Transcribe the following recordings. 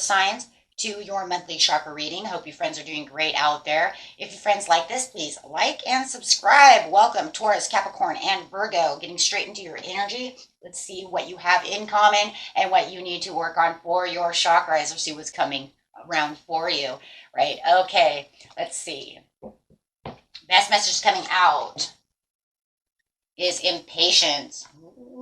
earth signs to your monthly chakra reading. Hope you friends are doing great out there. If your friends like this, please like and subscribe. Welcome, Taurus, Capricorn, and Virgo. Getting straight into your energy. Let's see what you have in common and what you need to work on for your chakras, or see what's coming around for you, right? Okay, let's see. Best message coming out is impatience.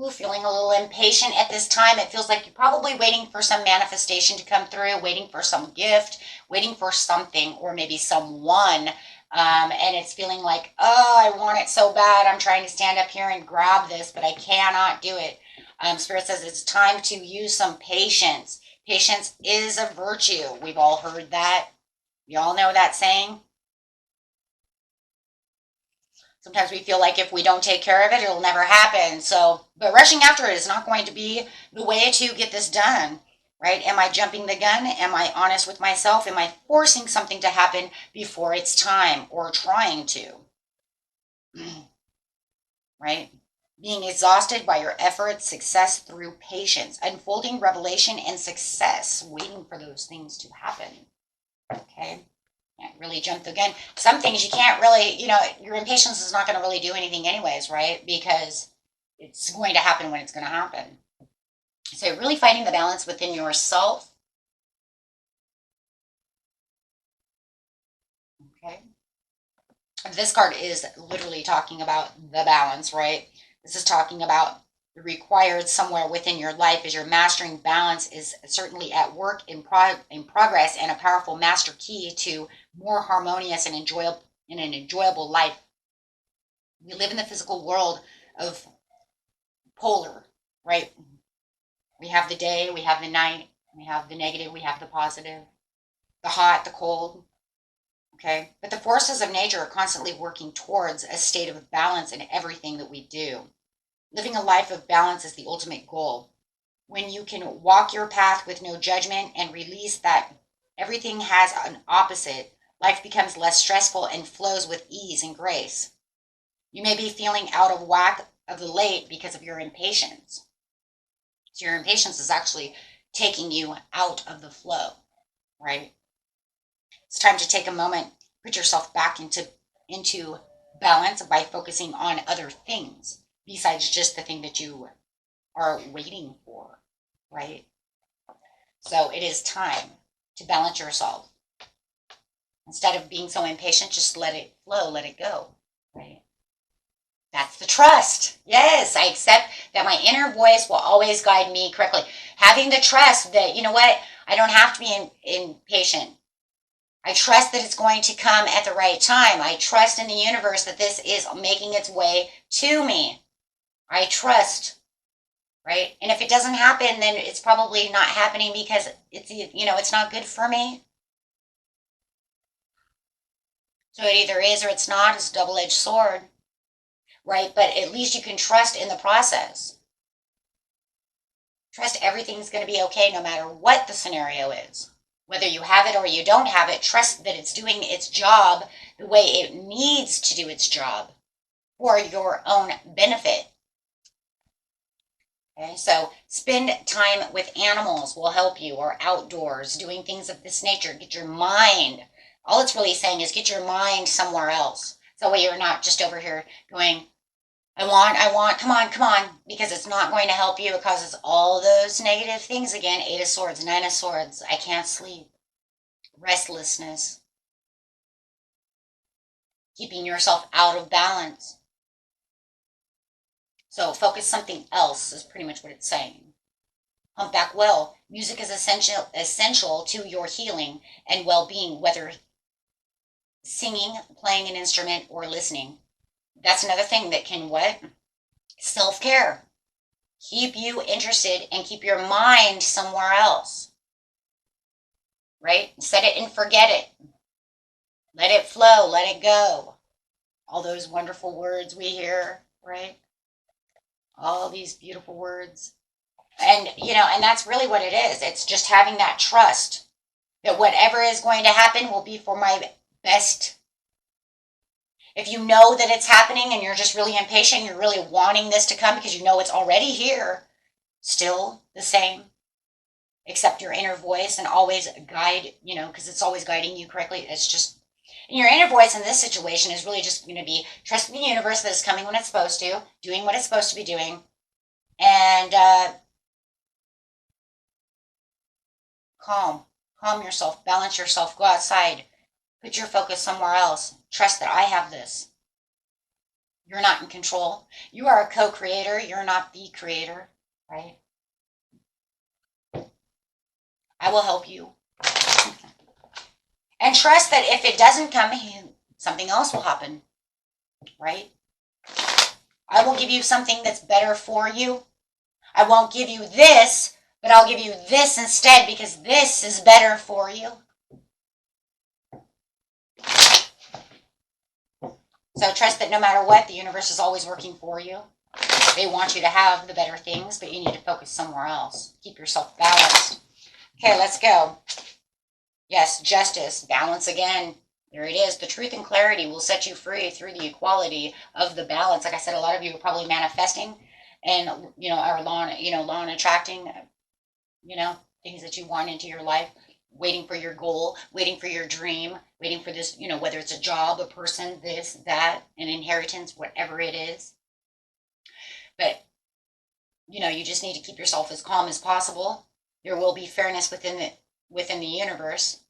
Ooh, feeling a little impatient at this time. It feels like you're probably waiting for some manifestation to come through, waiting for some gift, waiting for something or maybe someone. And it's feeling like, oh, I want it so bad. I'm trying to stand up here and grab this, but I cannot do it. Spirit says it's time to use some patience. Patience is a virtue. We've all heard that. You all know that saying? Sometimes we feel like if we don't take care of it, it'll never happen. So, but rushing after it is not going to be the way to get this done, right? Am I jumping the gun? Am I honest with myself? Am I forcing something to happen before it's time, or trying to? Right? Being exhausted by your efforts, success through patience, unfolding revelation and success, waiting for those things to happen. Okay? Can't really jump the gun. Some things you can't really, your impatience is not going to really do anything anyways, right? Because it's going to happen when it's going to happen. So really finding the balance within yourself. Okay. This card is literally talking about the balance, right? This is talking about the required somewhere within your life as you're mastering balance is certainly at work in progress, and a powerful master key to more harmonious and an enjoyable life. We live in the physical world of polar, right? We have the day, we have the night, we have the negative, we have the positive, the hot, the cold. Okay, but the forces of nature are constantly working towards a state of balance in everything that we do. Living a life of balance is the ultimate goal. When you can walk your path with no judgment and release that everything has an opposite, life becomes less stressful and flows with ease and grace. You may be feeling out of whack of the late because of your impatience. So your impatience is actually taking you out of the flow, right? It's time to take a moment, put yourself back into balance by focusing on other things besides just the thing that you are waiting for, right? So it is time to balance yourself. Instead of being so impatient, just let it flow, let it go, right? That's the trust. Yes, I accept that my inner voice will always guide me correctly. Having the trust that, you know what, I don't have to be impatient. I trust that it's going to come at the right time. I trust in the universe that this is making its way to me. I trust, right? And if it doesn't happen, then it's probably not happening because it's not good for me. So it either is or it's not. It's a double-edged sword, right? But at least you can trust in the process. Trust everything's going to be okay no matter what the scenario is. Whether you have it or you don't have it, trust that it's doing its job the way it needs to do its job for your own benefit. Okay, so spend time with animals will help you, or outdoors, doing things of this nature. Get your mind, all it's really saying is get your mind somewhere else. So that way you're not just over here going, I want, come on, because it's not going to help you. It causes all those negative things again. 8 of Swords, 9 of Swords, I can't sleep. Restlessness. Keeping yourself out of balance. So focus something else is pretty much what it's saying. Humpback Whale. Music is essential to your healing and well-being, whether singing, playing an instrument, or listening. That's another thing that can what? Self-care. Keep you interested and keep your mind somewhere else. Right? Set it and forget it. Let it flow. Let it go. All those wonderful words we hear, right? All these beautiful words. And, and that's really what it is. It's just having that trust that whatever is going to happen will be for my best. If you know that it's happening and you're just really impatient, you're really wanting this to come because you know it's already here, still the same. accept your inner voice and always guide, because it's always guiding you correctly. It's just, and your inner voice in this situation is really just going to be trusting the universe that it's coming when it's supposed to, doing what it's supposed to be doing, and calm yourself, balance yourself, go outside, put your focus somewhere else. Trust that I have this. You're not in control. You are a co-creator. You're not the creator, right? I will help you. And trust that if it doesn't come, something else will happen, right? I will give you something that's better for you. I won't give you this, but I'll give you this instead because this is better for you. So trust that no matter what, the universe is always working for you. They want you to have the better things, but you need to focus somewhere else. Keep yourself balanced. Okay, let's go. Yes, justice, balance again. There it is. The truth and clarity will set you free through the equality of the balance. Like I said, a lot of you are probably manifesting and, are law and attracting, things that you want into your life, waiting for your goal, waiting for your dream, waiting for this, whether it's a job, a person, this, that, an inheritance, whatever it is. But, you just need to keep yourself as calm as possible. There will be fairness within the universe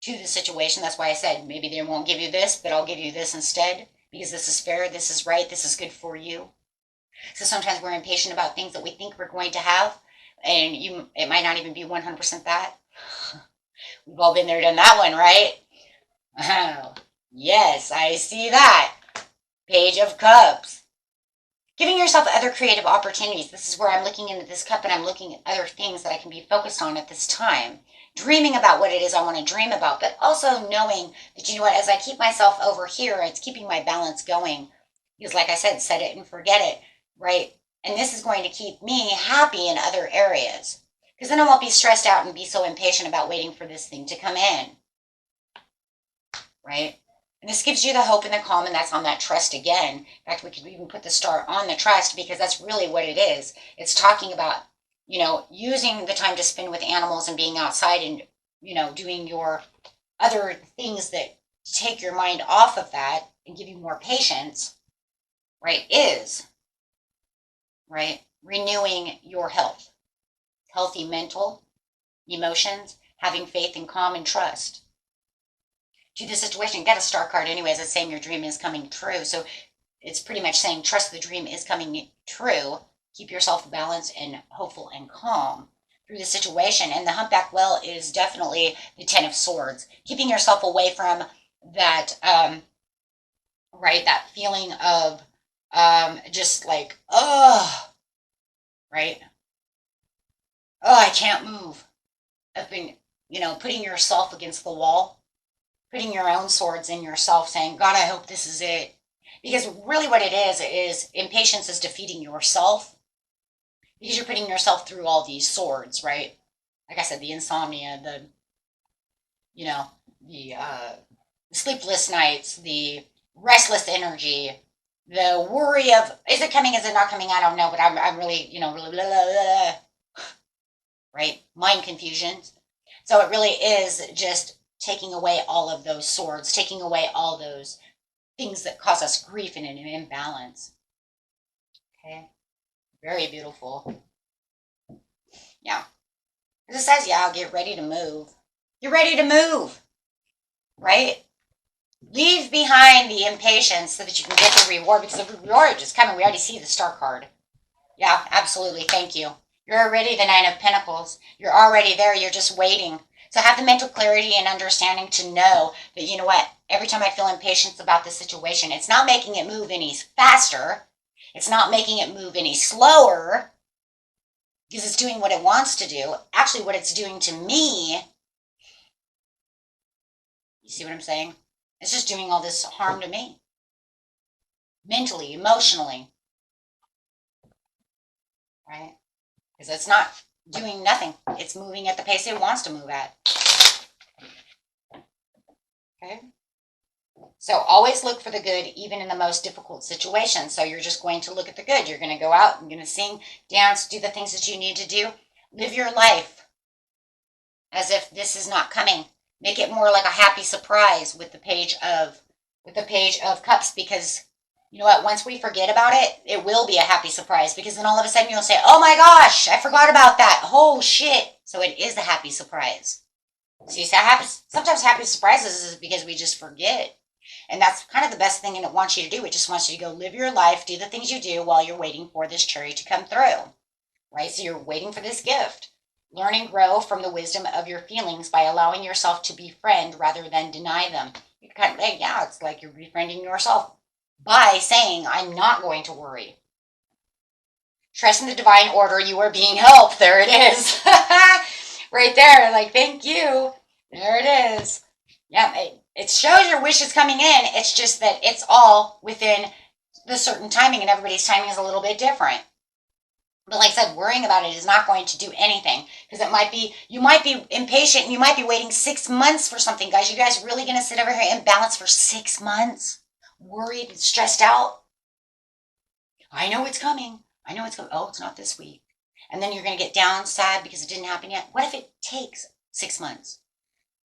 to the situation. That's why I said maybe they won't give you this, but I'll give you this instead because this is fair, this is right, this is good for you. So sometimes we're impatient about things that we think we're going to have, and it might not even be 100% that. We've all been there, done that one, right? Oh, yes, I see that. Page of Cups. Giving yourself other creative opportunities. This is where I'm looking into this cup and I'm looking at other things that I can be focused on at this time. Dreaming about what it is I want to dream about, but also knowing that, as I keep myself over here, it's keeping my balance going. Because like I said, set it and forget it, right? And this is going to keep me happy in other areas. Because then I won't be stressed out and be so impatient about waiting for this thing to come in, right? And this gives you the hope and the calm, and that's on that trust again. In fact, we could even put the star on the trust because that's really what it is. It's talking about, using the time to spend with animals and being outside and, doing your other things that take your mind off of that and give you more patience, right, right, renewing your health, healthy mental, emotions, having faith and calm and trust. To the situation, get a star card anyways. It's saying your dream is coming true. So it's pretty much saying trust the dream is coming true. Keep yourself balanced and hopeful and calm through the situation. And the humpback whale is definitely the 10 of swords. Keeping yourself away from that, right, that feeling of just like, right? Oh, I can't move. I've been, putting yourself against the wall. Putting your own swords in yourself, saying, God, I hope this is it. Because really what it is impatience is defeating yourself. Because you're putting yourself through all these swords, right? Like I said, the insomnia, the sleepless nights, the restless energy, the worry of, is it coming, is it not coming? I don't know, but I'm really, really, blah, blah, blah, right? Mind confusions. So it really is just taking away all of those swords, taking away all those things that cause us grief and an imbalance. Okay, very beautiful. Yeah, as it says, yeah, get ready to move. You're ready to move, right? Leave behind the impatience so that you can get the reward, because the reward is coming. We already see the star card. Yeah, absolutely. Thank you. You're already the 9 of Pentacles. You're already there. You're just waiting. So have the mental clarity and understanding to know that, every time I feel impatience about the situation, it's not making it move any faster. It's not making it move any slower because it's doing what it wants to do. Actually, what it's doing to me, you see what I'm saying? It's just doing all this harm to me. Mentally, emotionally. Right? Because it's not doing nothing. It's moving at the pace it wants to move at. Okay? So always look for the good, even in the most difficult situations. So you're just going to look at the good. You're going to go out, you're going to sing, dance, do the things that you need to do. Live your life. as if this is not coming. Make it more like a happy surprise with the Page of Cups, because you know what? Once we forget about it, it will be a happy surprise, because then all of a sudden you'll say, oh my gosh, I forgot about that. Oh shit. So it is a happy surprise. So you say sometimes happy surprises is because we just forget. And that's kind of the best thing it wants you to do. It just wants you to go live your life, do the things you do while you're waiting for this cherry to come through. Right? So you're waiting for this gift. Learn and grow from the wisdom of your feelings by allowing yourself to befriend rather than deny them. You're kind of, yeah, it's like you're befriending yourself by saying, I'm not going to worry. Trust in the divine order. You are being helped. There it is. Right there. Like, thank you. There it is. Yeah, it shows your wish is coming in. It's just that it's all within the certain timing, and everybody's timing is a little bit different. But like I said, worrying about it is not going to do anything, because you might be impatient and you might be waiting 6 months for something. Guys, you guys really going to sit over here in balance for 6 months? Worried and stressed out? I know it's coming. I know it's coming. Oh, it's not this week. And then you're going to get down, sad because it didn't happen yet. What if it takes 6 months?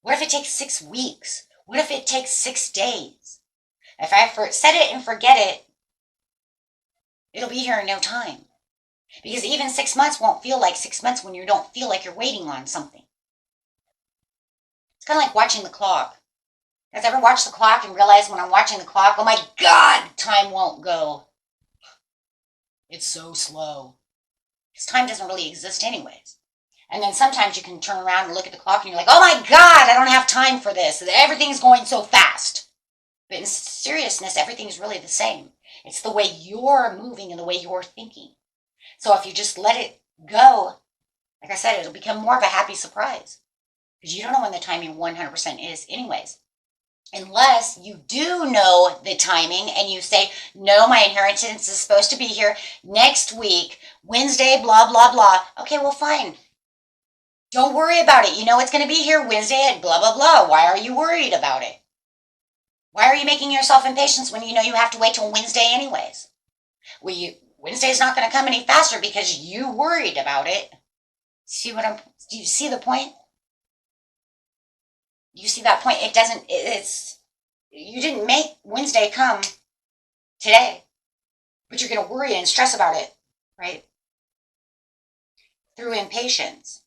What if it takes 6 weeks? What if it takes 6 days? If I set it and forget it, it'll be here in no time. Because even 6 months won't feel like 6 months when you don't feel like you're waiting on something. It's kind of like watching the clock. Guys, ever watch the clock and realize when I'm watching the clock, oh my God, time won't go. It's so slow. Because time doesn't really exist anyways. And then sometimes you can turn around and look at the clock and you're like, oh my God, I don't have time for this. Everything's going so fast. But in seriousness, everything's really the same. It's the way you're moving and the way you're thinking. So if you just let it go, like I said, it'll become more of a happy surprise. Because you don't know when the timing 100% is anyways. Unless you do know the timing and you say, no, my inheritance is supposed to be here next week, Wednesday, blah, blah, blah. Okay, well, fine. Don't worry about it. You know it's going to be here Wednesday at blah, blah, blah. Why are you worried about it? Why are you making yourself impatient when you know you have to wait till Wednesday anyways? Wednesday's not going to come any faster because you worried about it. Do you see the point? You see that point? You didn't make Wednesday come today, but you're going to worry and stress about it, right? Through impatience.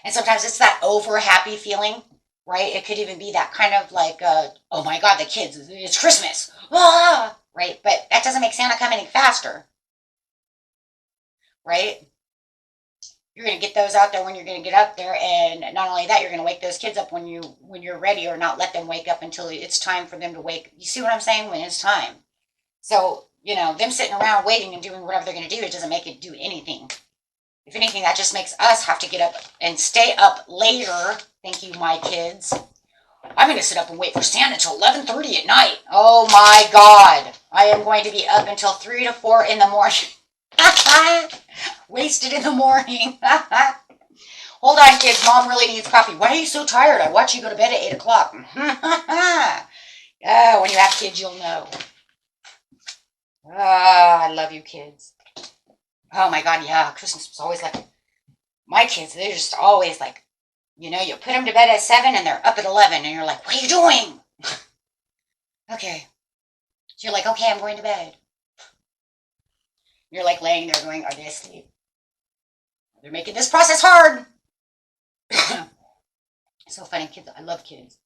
And sometimes it's that over happy feeling, right? It could even be that kind of like, oh my God, the kids, it's Christmas. Ah! Right? But that doesn't make Santa come any faster. Right? You're going to get those out there when you're going to get up there, and not only that, you're going to wake those kids up when you're ready, or not let them wake up until it's time for them to wake. You see what I'm saying? When it's time. So, them sitting around waiting and doing whatever they're going to do, it doesn't make it do anything. If anything, that just makes us have to get up and stay up later. Thank you, my kids. I'm going to sit up and wait for Santa until 11:30 at night. Oh my God. I am going to be up until 3 to 4 in the morning. Wasted in the morning. Hold on, kids. Mom really needs coffee. Why are you so tired? I watch you go to bed at 8 o'clock. When you have kids, you'll know. I love you, kids. Oh my God, yeah. Christmas was always like, my kids, they're just always like, you put them to bed at 7 and they're up at 11 and you're like, what are you doing? Okay. So you're like, okay, I'm going to bed. You're like laying there going, are they asleep? They're making this process hard. So funny, kids. I love kids.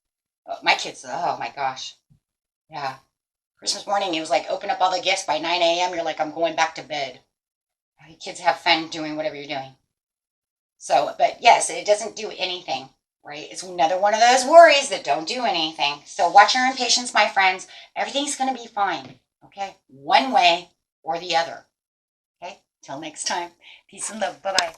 My kids, oh my gosh. Yeah. Christmas morning, it was like, open up all the gifts by 9 a.m. You're like, I'm going back to bed. You kids have fun doing whatever you're doing. So, but yes, it doesn't do anything, right? It's another one of those worries that don't do anything. So watch your impatience, my friends. Everything's going to be fine, okay? One way or the other. Okay? Till next time. Peace and love. Bye-bye.